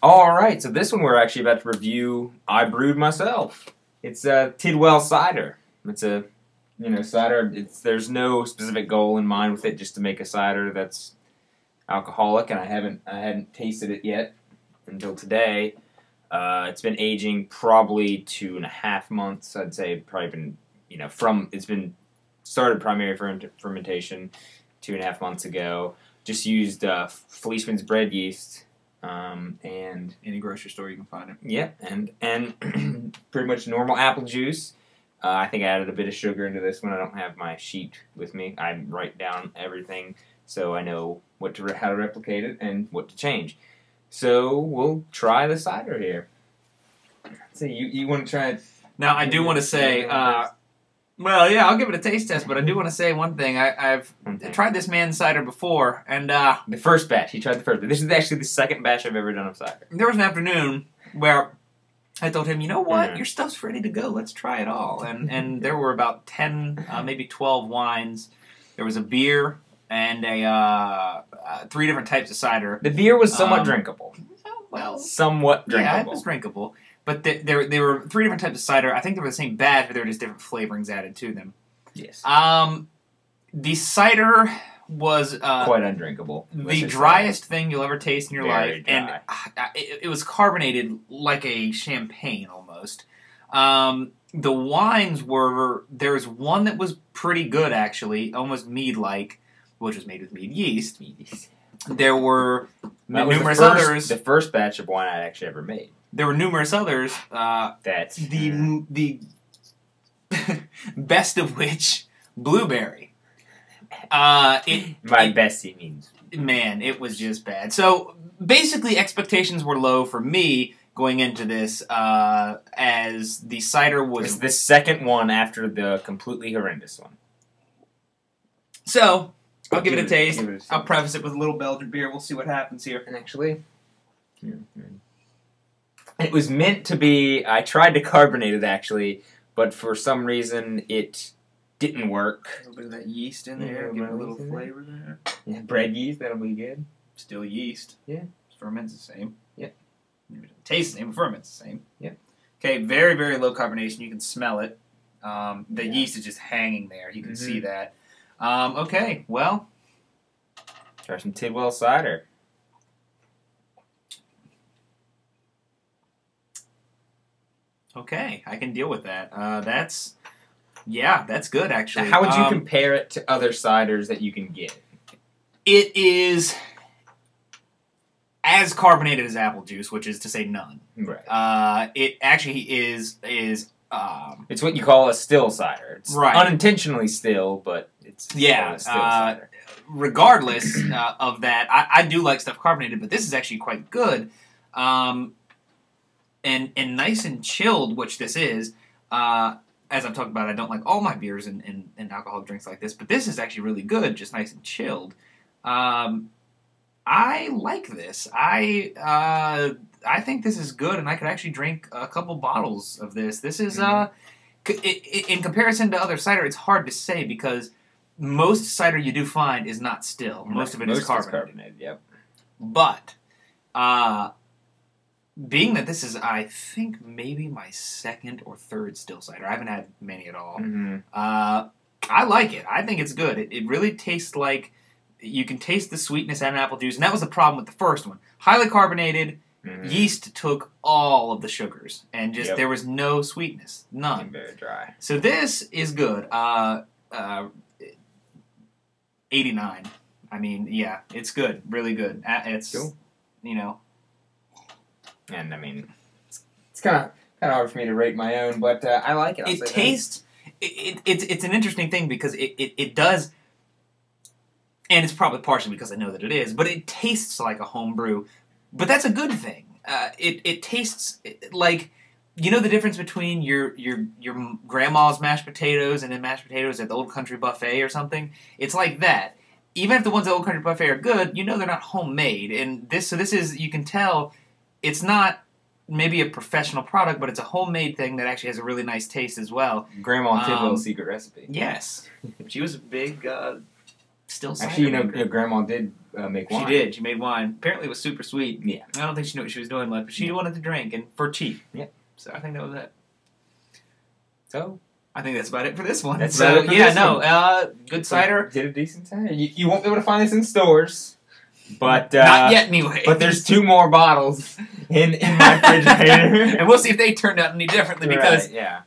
All right, so this one we're actually about to review. I brewed myself. It's a Tidwell cider. It's a cider. There's no specific goal in mind with it, just to make a cider that's alcoholic, and I hadn't tasted it yet until today. It's been aging probably 2.5 months. I'd say probably been it's been started primary fermentation 2.5 months ago. Just used Fleishman's bread yeast. And any grocery store you can find it. Yeah, and pretty much normal apple juice. I think I added a bit of sugar into this one. I don't have my sheet with me. I write down everything so I know how to replicate it and what to change. So we'll try the cider here. So you want to try it? Now I do want to say, well, yeah, I'll give it a taste test, but I do want to say one thing. I've tried this man's cider before, and the first batch. He tried the first batch. This is actually the second batch I've ever done of cider. There was an afternoon where I told him, you know what, your stuff's ready to go. Let's try it all. And there were about 10, maybe 12 wines. There was a beer and 3 different types of cider. The beer was somewhat drinkable. Well, somewhat drinkable. Yeah, it was drinkable. But there were 3 different types of cider. I think they were the same batch, but there were just different flavorings added to them. Yes. The cider was quite undrinkable. The driest thing you'll ever taste in your life, dry. And it was carbonated like a champagne almost. The wines were there was one that was pretty good actually, almost mead-like, which was made with mead yeast. There were numerous others. The first batch of wine I actually ever made. There were numerous others. That's the best of which, blueberry. My bestie means. Man, it was just bad. So basically, expectations were low for me going into this, as the cider was It's the second one after the completely horrendous one. So I'll give it a taste. I'll preface it with a little Belgian beer. We'll see what happens here. And actually, it was meant to be. I tried to carbonate it actually, but for some reason it didn't work. A little bit of that yeast in there, give it a little flavor there. Yeah, bread yeast, that'll be good. Still yeast. Yeah. Ferment's the same. Yep. Tastes the same, but ferment's the same. Yep. Okay, very, very low carbonation. You can smell it. The yeast is just hanging there. You can see that. Okay, well. Try some Tidwell cider. Okay, I can deal with that. That's good, actually. Now, how would you compare it to other ciders that you can get? It is as carbonated as apple juice, which is to say none. Right. It actually is. It's what you call a still cider. It's unintentionally still, but it's a still cider. Regardless of that, I do like stuff carbonated, but this is actually quite good. And nice and chilled, which this is. As I've talked about, I don't like all my beers and alcoholic drinks like this, but this is actually really good, just nice and chilled. I like this. I think this is good, and I could actually drink a couple bottles of this. This is, in comparison to other cider, it's hard to say because most cider you do find is not still. Most of it is carbonated. Yep. But, being that this is, I think, maybe my second or third still cider. I haven't had many at all. I like it. I think it's good. It really tastes like you can taste the sweetness and apple juice, and that was the problem with the first one. Highly carbonated, yeast took all of the sugars, and just there was no sweetness. None. Very dry. So this is good. 89. I mean, yeah, it's good. Really good. It's, cool. And I mean, it's kind of hard for me to rate my own, but I like it. It tastes. It's an interesting thing because it does, and it's probably partially because I know that it is, but it tastes like a home brew. But that's a good thing. It tastes like, you know, the difference between your grandma's mashed potatoes and then mashed potatoes at the Old Country Buffet or something. It's like that. Even if the ones at Old Country Buffet are good, you know they're not homemade. And this is, you can tell. It's not maybe a professional product, but it's a homemade thing that actually has a really nice taste as well. Grandma Tidwell's secret recipe. Yes. She was a big still cider. Actually, maker. your grandma did make wine. She did. She made wine. Apparently, it was super sweet. Yeah. I don't think she knew what she was doing much, but she wanted to drink and for cheap. Yeah. So I think that was it. So I think that's about it for this one. That's so about it for yeah, this no, one. good cider. Did a decent cider. You won't be able to find this in stores, but Not yet, anyway. But there's 2 more bottles in my refrigerator, and we'll see if they turned out any differently because yeah,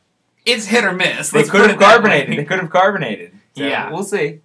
it's hit or miss. they Let's could put have it that carbonated. way. They could have carbonated. So Yeah. we'll see.